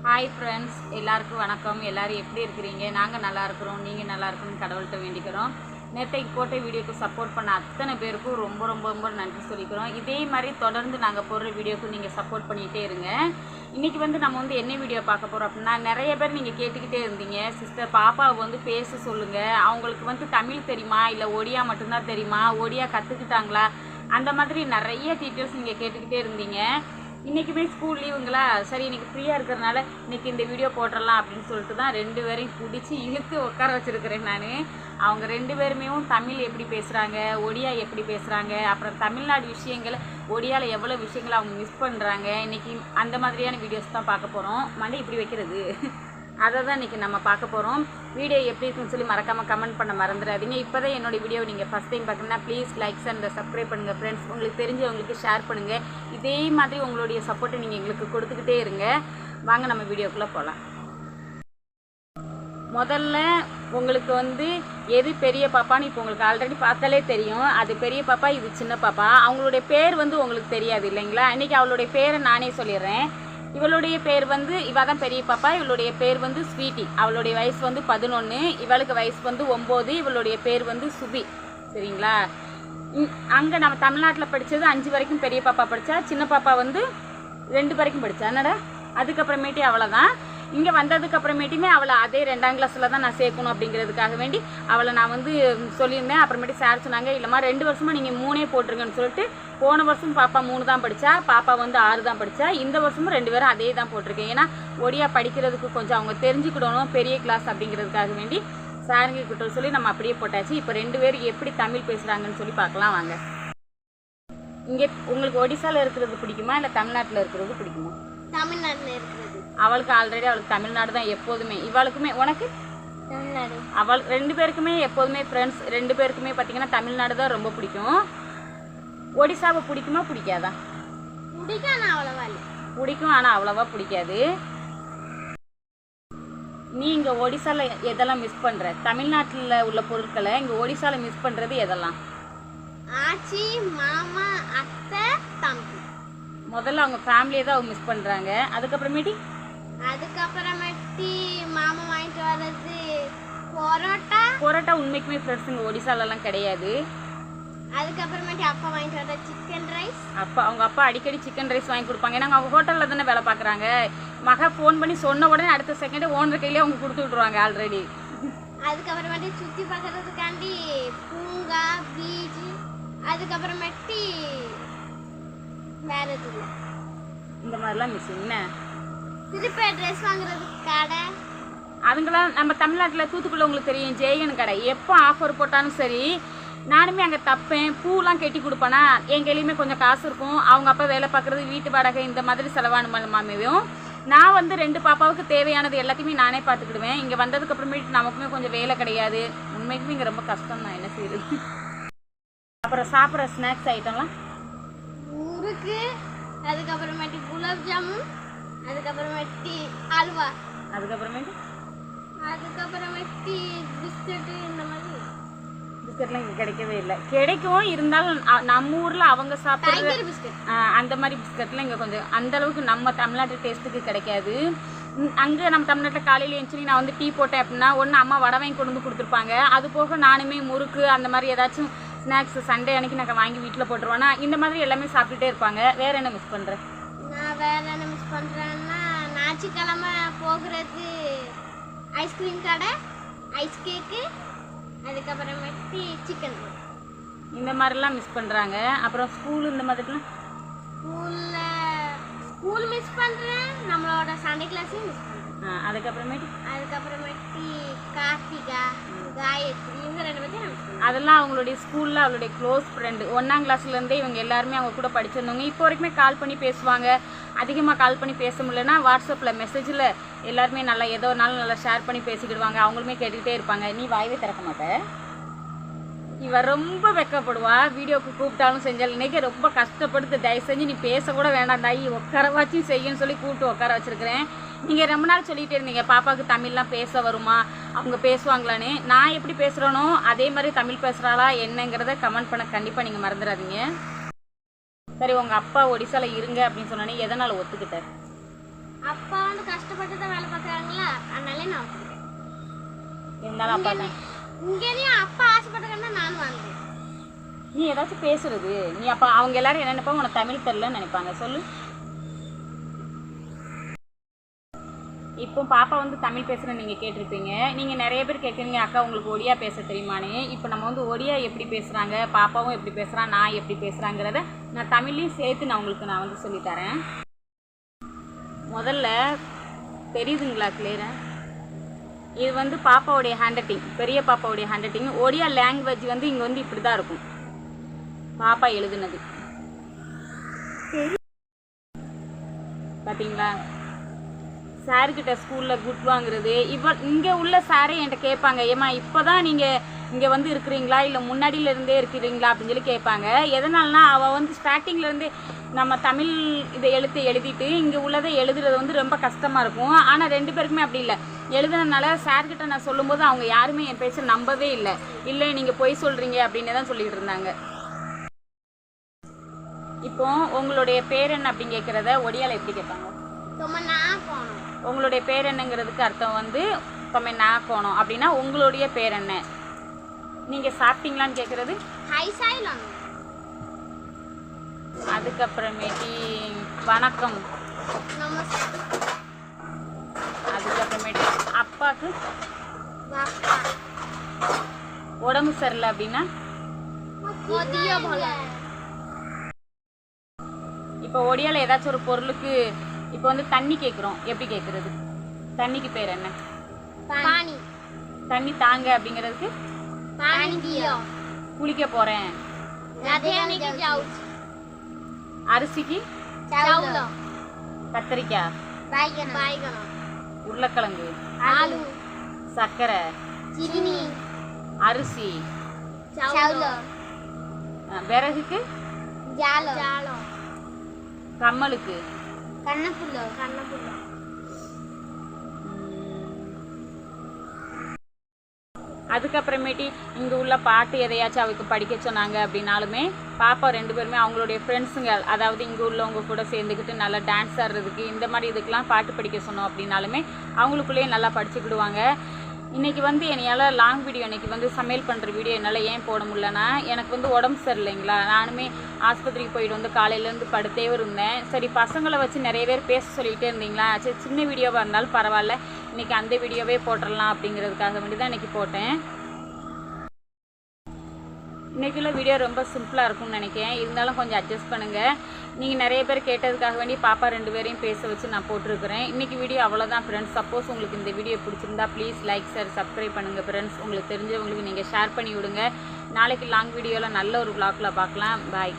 Hi friends, எல்லாருக்கும் வணக்கம். எல்லோரும் எப்படி இருக்கிறீங்க? நாங்கள் நல்லா இருக்கிறோம். நீங்கள் நல்லா இருக்கணும்னு கடவுள்கிட்ட வேண்டிக்கிறோம். நேற்றைக்கு போட்ட வீடியோக்கு சப்போர்ட் பண்ண அத்தனை பேருக்கும் ரொம்ப ரொம்ப ரொம்ப நன்றி சொல்லிக்கிறோம். இதே மாதிரி தொடர்ந்து நாங்கள் போடுற வீடியோக்கு நீங்கள் சப்போர்ட் பண்ணிகிட்டே இருங்க. இன்றைக்கி நம்ம என்ன வீடியோ பார்க்க போகிறோம் அப்படின்னா, நிறைய பேர் நீங்கள் கேட்டுக்கிட்டே இருந்தீங்க, சிஸ்டர் பாப்பாவை பேச சொல்லுங்கள், அவங்களுக்கு தமிழ் தெரியுமா இல்லை ஒடியா மட்டும்தான் தெரியுமா, ஒடியா கற்றுக்கிட்டாங்களா, அந்த மாதிரி நிறைய டீட்டெயில்ஸ் நீங்கள் கேட்டுக்கிட்டே இருந்தீங்க. இன்றைக்குமே ஸ்கூல் லீவுங்களா, சரி இன்றைக்கி ஃப்ரீயாக இருக்கிறனால இன்றைக்கி இந்த வீடியோ போட்டுடலாம் அப்படின்னு சொல்லிட்டு தான் 2 பேரையும் பிடிச்சி இழுத்து உட்கார வச்சுருக்கிறேன் நான். அவங்க 2 பேருமே தமிழ் எப்படி பேசுகிறாங்க, ஒடியா எப்படி பேசுகிறாங்க, அப்புறம் தமிழ்நாடு விஷயங்கள், ஒடியாவில் எவ்வளோ விஷயங்கள் அவங்க மிஸ் பண்ணுறாங்க, இன்றைக்கி அந்த மாதிரியான வீடியோஸ் தான் பார்க்க போகிறோம். மண்டை இப்படி வைக்கிறது அதை தான் இன்றைக்கி நம்ம பார்க்க போகிறோம். வீடியோ எப்படி இருக்குன்னு சொல்லி மறக்காமல் கமெண்ட் பண்ண மறந்துடாதீங்க. இப்போ தான் என்னோடய வீடியோ நீங்கள் ஃபஸ்ட் டைம் பார்க்கணுன்னா ப்ளீஸ் லைக்ஸ் அண்ட் சப்ஸ்கிரைப் பண்ணுங்கள் ஃப்ரெண்ட்ஸ். உங்களுக்கு தெரிஞ்சவங்களுக்கு ஷேர் பண்ணுங்கள். இதே மாதிரி உங்களுடைய சப்போர்ட்டை நீங்கள் எங்களுக்கு கொடுத்துக்கிட்டே இருங்க. வாங்க நம்ம வீடியோக்குள்ளே போகலாம். முதல்ல உங்களுக்கு எது பெரிய பாப்பான்னு இப்போ உங்களுக்கு ஆல்ரெடி பார்த்தாலே தெரியும். அது பெரிய பாப்பா, இது சின்ன பாப்பா. அவங்களுடைய பேர் உங்களுக்கு தெரியாது இல்லைங்களா? இன்றைக்கி அவளுடைய பேரை நானே சொல்லிடுறேன். இவளுடைய பேர் இவ தான் பெரிய பாப்பா. இவளுடைய பேர் ஸ்வீட்டி. அவளுடைய வயசு 11, இவளுக்கு வயசு 9. இவளுடைய பேர் சுபி. சரிங்களா? அங்கே நம்ம தமிழ்நாட்டில் படித்தது 5 வரைக்கும் பெரிய பாப்பா படித்தா, சின்ன பாப்பா 2 வரைக்கும் படித்தா. என்னடா அதுக்கப்புறமேட்டி அவ்வளோதான். இங்கே வந்ததுக்கப்புறமேட்டுமே அவளை அதே 2ஆம் கிளாஸில் தான் நான் சேர்க்கணும் அப்படிங்கிறதுக்காக வேண்டி அவளை நான் சொல்லியிருந்தேன். அப்புறமேட்டு சார் சொன்னாங்க, இல்லைம்மா 2 வருஷமாக நீங்கள் 3 போட்டிருங்கன்னு சொல்லிட்டு, போன வருஷம் பாப்பா 3 தான் படித்தா, பாப்பா 6 தான் படித்தா. இந்த வருஷமும் 2 பேரும் அதே தான் போட்டிருக்கேன். ஏன்னா ஒடியா படிக்கிறதுக்கு கொஞ்சம் அவங்க தெரிஞ்சுக்கிடணும், பெரிய கிளாஸ் அப்படிங்கிறதுக்காக வேண்டி சாருங்க கிட்ட சொல்லி நம்ம அப்படியே போட்டாச்சு. இப்போ 2 பேரும் எப்படி தமிழ் பேசுகிறாங்கன்னு சொல்லி பார்க்கலாம் வாங்க. இங்கே உங்களுக்கு ஒடிசாவில் இருக்கிறது பிடிக்குமா இல்லை தமிழ்நாட்டில் இருக்கிறது பிடிக்குமா? தமிழ்நாட்டில் இருக்கிறது. அவளுக்கு அவளுக்கு தமிழ்நாடு தான் எப்போதுமே. இவளுக்குமே உனக்கு தமிழ்நாடு. அவள் 2 பேருக்குமே எப்போதுமே ஃப்ரெண்ட்ஸ் 2 பேருக்குமே பார்த்தீங்கன்னா தமிழ்நாடு தான் ரொம்ப பிடிக்கும். ஒடிசாவை பிடிக்குமா பிடிக்காதா? பிடிக்கும், ஆனால் அவ்வளோவா பிடிக்காது. நீ இங்கே ஒடிசாவில் எதெல்லாம் மிஸ் பண்ணுற? தமிழ்நாட்டில் உள்ள பொருட்களை இங்கே ஒடிசாவில் மிஸ் பண்ணுறது எதெல்லாம்? ஆச்சி, மாமா, அத்தை, தம்பி. முதல்ல அவங்க ஃபேமிலியை தான் அவங்க மிஸ் பண்ணுறாங்க. அதுக்கப்புறமேட்டி மாமா வாங்கிட்டு வர்றது பரோட்டா. உண்மைக்குமே ஃப்ரெண்ட்ஸ் இங்கே ஒடிசாலெல்லாம் கிடையாது. அதுக்கப்புறமேட்டு அப்பா வாங்கிட்டு வர சிக்கன் ரைஸ். அவங்க அப்பா அடிக்கடி சிக்கன் ரைஸ் வாங்கி கொடுப்பாங்க. ஏன்னா அவங்க ஹோட்டலில் தானே வேலை பார்க்குறாங்க. மக ஃபோன் பண்ணி சொன்ன உடனே அடுத்த செகண்டே ஓனர் கையிலே அவங்க கொடுத்து விட்ருவாங்க ஆல்ரெடி. அதுக்கப்புறமேட்டு சுற்றி பார்க்கறதுக்காண்டி பூங்கா, பீச், அதுக்கப்புறமேட்டு வேற எதுவும் இந்த மாதிரிலாம் மிஸ். என்ன திருப்பி ட்ரெஸ் வாங்குறதுக்கு கடை, அதுங்களாம் நம்ம தமிழ்நாட்டில் தூத்துக்குள்ள உங்களுக்கு தெரியும், ஜெயகன் கடை. எப்போ ஆஃபர் போட்டாலும் சரி, நானுமே அங்கே தப்பேன். பூலாம் கட்டி கொடுப்பேனா, என் கையிலையுமே கொஞ்சம் காசு இருக்கும். அவங்க அப்பா வேலை பார்க்குறது, வீட்டு வாடகை, இந்த மாதிரி செலவானுமாமையும் நான் 2 பாப்பாவுக்கு தேவையானது எல்லாத்தையுமே நானே பார்த்துக்கிடுவேன். இங்கே வந்ததுக்கப்புறமேட்டு நமக்குமே கொஞ்சம் வேலை கிடையாது. உண்மைக்குமே இங்கே ரொம்ப கஷ்டம் தான், என்ன செய்யுது. அப்புறம் சாப்பிட்ற ஸ்நாக்ஸ் ஐட்டம்லாம் முறுக்கு, அதுக்கப்புறமேட்டு குலாப் ஜாமுன், அதுக்கப்புறமேட்டு அல்வா, அதுக்கப்புறமேட்டு பிஸ்கட்டு. இந்த மாதிரி பிஸ்கட்லாம் இங்கே கிடைக்கவே இல்லை. கிடைக்கும், இருந்தாலும் நம்ம ஊரில் அவங்க சாப்பிட்ற அந்த மாதிரி பிஸ்கட்லாம் இங்கே கொஞ்சம் அந்தளவுக்கு நம்ம தமிழ்நாட்டு டேஸ்ட்டுக்கு கிடைக்காது. அங்கே நம்ம தமிழ்நாட்டில் காலையில் எழுந்துச்சு நான் டீ போட்டேன் அப்படின்னா ஒன்று அம்மா வடை வாங்கி கொண்டு கொடுத்துருப்பாங்க. அது போக நானுமே முறுக்கு அந்த மாதிரி ஏதாச்சும் ஸ்நாக்ஸ் சண்டே அன்னைக்கு நாங்கள் வாங்கி வீட்டில் போட்டுருவோன்னா இந்த மாதிரி எல்லாமே சாப்பிட்டுட்டே இருப்பாங்க. வேறு என்ன மிஸ் பண்ணுறேன்? நான் வேறு என்ன மிஸ் பண்ணுறேன்னா, ஞாயிற்றுக்கிழமை போகிறது ஐஸ்கிரீம் கடை, ஐஸ் கேக்கு, அதுக்கப்புறமேட்டு சிக்கன் ரோல், இந்த மாதிரிலாம் மிஸ் பண்ணுறாங்க. அப்புறம் ஸ்கூல் இந்த மாதிரிலாம் ஸ்கூல் மிஸ் பண்ணுறேன். நம்மளோட சண்டே கிளாஸையும் மிஸ் பண்ணுறேன். அதுக்கப்புறமேட்டு கார்த்திகா, காயத்ரி, இவங்க 2 பேரும் மிஸ் பண்ணுறேன். அதெல்லாம் அவங்களுடைய ஸ்கூலில் அவளுடைய க்ளோஸ் ஃப்ரெண்டு. 1ஆம் கிளாஸ்லேருந்தே இவங்க எல்லாருமே அவங்க கூட படிச்சிருந்தவங்க. இப்போ வரைக்குமே கால் பண்ணி பேசுவாங்க. அதிகமாக கால் பண்ணி பேச முடியலன்னா வாட்ஸ்அப்பில் மெசேஜில் எல்லாருமே நல்லா ஏதோ ஒரு நாள் நல்லா ஷேர் பண்ணி பேசிக்கிடுவாங்க. அவங்களுமே கேட்டுக்கிட்டே இருப்பாங்க. நீ வாய்வே திறக்க மாட்டேன். இவ ரொம்ப வெக்கப்படுவா. வீடியோக்கு கூப்பிட்டாலும் செஞ்சாலும் இன்றைக்கி ரொம்ப கஷ்டப்படுத்து, தயவு செஞ்சு நீ பேசக்கூட வேண்டாம் தாயி, உட்காரவாச்சும் செய்யுன்னு சொல்லி கூப்பிட்டு உட்கார வச்சுருக்கிறேன். நீங்கள் ரொம்ப நாள் சொல்லிகிட்டே இருந்தீங்க பாப்பாவுக்கு தமிழ்லாம் பேச வருமா, அவங்க பேசுவாங்களான்னு. நான் எப்படி பேசுகிறேனோ அதே மாதிரி தமிழ் பேசுகிறாளா என்னங்கிறத கமெண்ட் பண்ண கண்டிப்பாக நீங்கள் மறந்துடாதீங்க. சரி, உங்கள் அப்பா ஒடிசாவில் இருங்க அப்படின்னு சொன்னோன்னே எதனால் ஒத்துக்கிட்டார்? அப்பா கஷ்டம் கஷ்டப்பட்டு தான் வேலை பார்க்குறாங்களா, அதனால நான் ஒத்துக்கிட்டேன். இருந்தாலும் அப்பா தான். இங்கேயும் அப்பா ஆசைப்பட்டாங்கன்னா நானும் வாங்குறேன். நீ ஏதாச்சும் பேசுறது, நீ அப்போ அவங்க எல்லாரும் என்ன நினைப்பாங்க, உனக்கு தமிழ் தெரிலன்னு நினைப்பாங்க. சொல்லு. இப்போ பாப்பா வந்து தமிழ் பேசுகிற நீங்கள் கேட்டிருப்பீங்க. நீங்கள் நிறைய பேர் கேட்குறீங்க, அக்கா உங்களுக்கு ஒடியா பேச தெரியுமான்னு. இப்போ நம்ம வந்து ஒடியா எப்படி பேசுகிறாங்க, பாப்பாவும் எப்படி பேசுகிறான், நான் எப்படி பேசுகிறாங்கிறத நான் தமிழ்லையும் சேர்த்து நான் உங்களுக்கு வந்து சொல்லித்தரேன். முதல்ல தெரியுதுங்களா கிளியராக? இது வந்து பாப்பாவுடைய ஹேண்ட் ரைட்டிங், பெரிய பாப்பாவுடைய ஹேண்ட் ரைட்டிங். ஒடியா லாங்குவேஜ் வந்து இங்கே வந்து இப்படி தான் இருக்கும் பாப்பா எழுதுனது. பார்த்தீங்களா? சார்கிட்ட ஸ்கூலில் குட் வாங்குறது. இங்கே உள்ள சாரே என்கிட்ட கேட்பாங்க, ஏம்மா இப்போ தான் நீங்கள் இங்கே வந்து இருக்கிறீங்களா இல்லை முன்னாடியிலேருந்தே இருக்கிறீங்களா அப்படின்னு சொல்லி கேட்பாங்க. எதனால்னா அவள் வந்து ஸ்டார்டிங்லேருந்தே நம்ம தமிழ் இதை எழுதிட்டு இங்கே உள்ளதை எழுதுறது வந்து ரொம்ப கஷ்டமாக இருக்கும். ஆனால் 2 பேருக்குமே அப்படி இல்லை. எழுதுனதுனால சார்கிட்ட நான் சொல்லும்போது அவங்க யாருமே என் பேச்சை நம்பவே இல்லை. இல்லை நீங்கள் பொய் சொல்கிறீங்க அப்படின்னு தான் சொல்லிகிட்டு இருந்தாங்க. இப்போ உங்களுடைய பேர் என்ன அப்படின்னு கேட்குறத ஒடியால் எப்படி கேட்பாங்க? உங்களுடைய பேர் என்னங்கிறதுக்கு அர்த்தம் வந்து தொமை நான் போனோம் அப்படின்னா உங்களுடைய பேர் என்ன. நீங்கள் சாப்பிட்டீங்களான்னு கேட்குறது அதுக்கப்புறமேட்டி வணக்கம். அதுக்கப்புறமேட்டு அப்பாவுக்கு உடம்பு சரியில்லை அப்படின்னா இப்போ ஒடியால் ஏதாச்சும் ஒரு பொருளுக்கு இப்போ வந்து தண்ணி கேட்குறோம், எப்படி கேட்குறது? தண்ணிக்கு பேர் என்ன? தண்ணி தாங்க அப்படிங்கிறதுக்கு குளிக்க போகிறேன். அரிசிக்கு கத்திரிக்காய், உருளைக்கிழங்கு, சர்க்கரை, அரிசி, விறகுக்கு கம்மலுக்கு அதுக்கப்புறமேட்டி இங்கே உள்ள பாட்டு எதையாச்சும் அவருக்கு படிக்க சொன்னாங்க அப்படின்னாலுமே பாப்பா 2 பேருமே அவங்களுடைய ஃப்ரெண்ட்ஸுங்க, அதாவது இங்கே உள்ளவங்க கூட சேர்ந்துக்கிட்டு நல்லா டான்ஸ் ஆடுறதுக்கு இந்த மாதிரி இதுக்கெலாம் பாட்டு படிக்க சொன்னோம் அப்படின்னாலுமே அவங்களுக்குள்ளேயே நல்லா படிச்சுக்கிடுவாங்க. இன்றைக்கி வந்து என்னையால் லாங் வீடியோ இன்றைக்கி வந்து சமையல் பண்ணுற வீடியோ என்னால் ஏன் போட முடியலன்னா எனக்கு வந்து உடம்பு சரியில்லைங்களா. நானுமே ஆஸ்பத்திரிக்கு போயிட்டு வந்து காலையிலேருந்து படுத்தே இருந்தேன். சரி பசங்களை வச்சு நிறைய பேர் பேச சொல்லிகிட்டே இருந்தீங்களா, சரி சின்ன வீடியோவாக இருந்தாலும் பரவாயில்ல இன்றைக்கி அந்த வீடியோவே போட்டுடலாம் அப்படிங்கிறதுக்காக வேண்டி தான் இன்றைக்கி போட்டேன். இன்றைக்குள்ள வீடியோ ரொம்ப சிம்பிளாக இருக்கும்னு நினைக்கிறேன். இருந்தாலும் கொஞ்சம் அட்ஜஸ்ட் பண்ணுங்கள். நீங்கள் நிறைய பேர் கேட்டதுக்காக வேண்டி பாப்பா 2 பேரையும் பேச வச்சு நான் போட்டிருக்கிறேன். இன்றைக்கி வீடியோ அவ்வளோதான் ஃப்ரெண்ட்ஸ். சப்போஸ் உங்களுக்கு இந்த வீடியோ பிடிச்சிருந்தா ப்ளீஸ் லைக் ஷேர் சப்ஸ்கிரைப் பண்ணுங்கள் ஃப்ரெண்ட்ஸ். உங்களுக்கு தெரிஞ்சவங்களுக்கு நீங்கள் ஷேர் பண்ணி விடுங்க. நாளைக்கு லாங் வீடியோவில் நல்ல ஒரு vlogல பார்க்கலாம். பாய்.